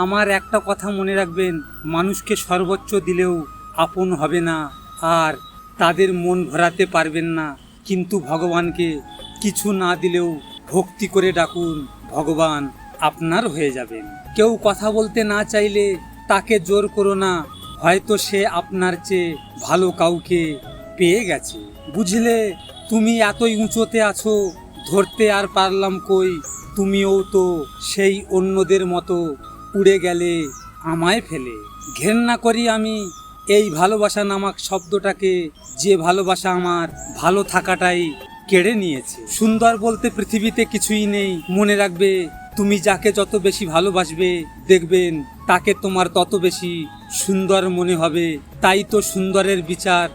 আমার একটা কথা মনে রাখবেন, মানুষকে সর্বোচ্চ দিলেও আপন হবে না, আর তাদের মন ভরাতে পারবেন না। কিন্তু ভগবানকে কিছু না দিলেও ভক্তি করে ডাকুন, ভগবান আপনার হয়ে যাবেন। কেউ কথা বলতে না চাইলে তাকে জোর করো না, হয়তো সে আপনার চেয়ে ভালো কাউকে পেয়ে গেছে। বুঝলে, তুমি এতই উঁচুতে আছো, ধরতে আর পারলাম কই, তুমিও তো সেই অন্যদের মতো উড়ে গেলে আমায় ফেলে। ঘেন্না করি আমি এই ভালোবাসা নামক শব্দটাকে, যে ভালোবাসা আমার ভালো থাকাটাই কেড়ে নিয়েছে। সুন্দর বলতে পৃথিবীতে কিছুই নেই। মনে রাখবে, তুমি যাকে যত বেশি ভালোবাসবে, দেখবেন তাকে তোমার তত বেশি সুন্দর মনে হবে। তাই তো সুন্দরের বিচার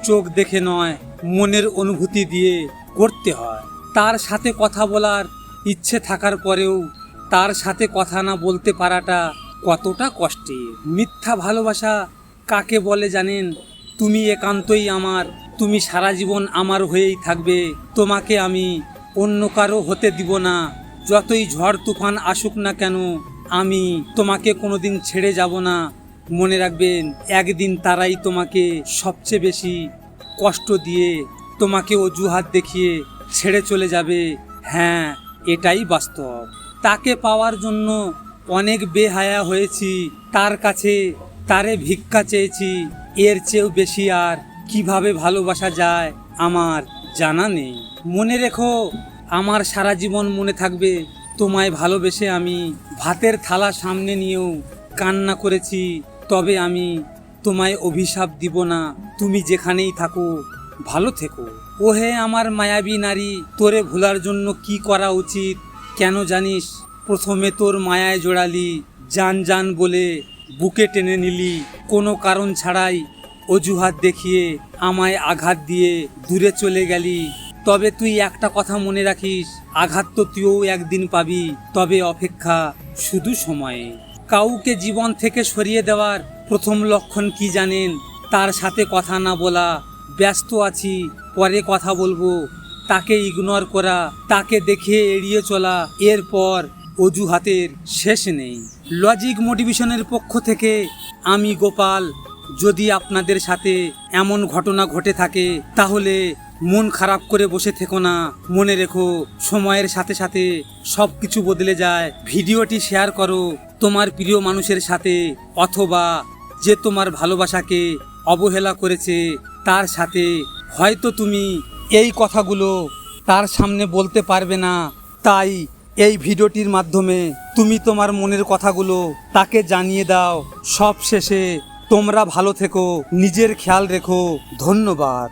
চোখ দেখে নয়, মনের অনুভূতি দিয়ে করতে হয়। তার সাথে কথা বলার ইচ্ছে থাকার পরেও তার সাথে কথা না বলতে পারাটা কতটা কষ্টের। মিথ্যা ভালোবাসা কাকে বলে জানেন? তুমি একান্তই আমার, তুমি সারা জীবন আমার হয়েই থাকবে, তোমাকে আমি অন্য কারো হতে দিব না। যতই ঝড় তুফান আসুক না কেন, আমি তোমাকে কোনোদিন ছেড়ে যাব না। মনে রাখবেন, একদিন তারাই তোমাকে সবচেয়ে বেশি কষ্ট দিয়ে, তোমাকে অজুহাত দেখিয়ে ছেড়ে চলে যাবে। হ্যাঁ, এটাই বাস্তব। তাকে পাওয়ার জন্য অনেক বেহায়া হয়েছি, তার কাছে তারে ভিক্ষা চেয়েছি। এর চেয়েও বেশি আর কিভাবে ভালোবাসা যায় আমার জানা নেই। মনে রেখো, আমার সারা জীবন মনে থাকবে, তোমায় ভালোবেসে আমি ভাতের থালা সামনে নিয়েও কান্না করেছি। তবে আমি তোমায় অভিশাপ দিব না, তুমি যেখানেই থাকো ভালো থেকো। ওহে আমার মায়াবী নারী, তোরে ভোলার জন্য কি করা উচিত কেন জানিস? প্রথমে তোর মায়ায় জড়ালি, জান জান বলে বুকে টেনে নিলি, কোনো কারণ ছাড়াই অজুহাত দেখিয়ে আমায় আঘাত দিয়ে দূরে চলে গেলি। তবে তুই একটা কথা মনে রাখিস, আঘাত তো তুইও একদিন পাবি, তবে অপেক্ষা শুধু সময়ে। কাউকে জীবন থেকে সরিয়ে দেওয়ার প্রথম লক্ষণ কি জানেন? তার সাথে কথা না বলা, ব্যস্ত আছি পরে কথা বলবো, তাকে ইগনোর করা, তাকে দেখে এড়িয়ে চলা, এরপর অজুহাতের শেষ নেই। লজিক মোটিভেশনের পক্ষ থেকে আমি গোপাল। যদি আপনাদের সাথে এমন ঘটনা ঘটে থাকে তাহলে মন খারাপ করে বসে থেকো না। মনে রেখো, সময়ের সাথে সাথে সব কিছু বদলে যায়। ভিডিওটি শেয়ার করো তোমার প্রিয় মানুষের সাথে, অথবা যে তোমার ভালোবাসাকে অবহেলা করেছে তার সাথে। হয়তো তুমি এই কথাগুলো তার সামনে বলতে পারবে না, তাই এই ভিডিওটির মাধ্যমে তুমি তোমার মনের কথাগুলো তাকে জানিয়ে দাও। সব শেষে তোমরা ভালো থেকো, নিজের খেয়াল রেখো। ধন্যবাদ।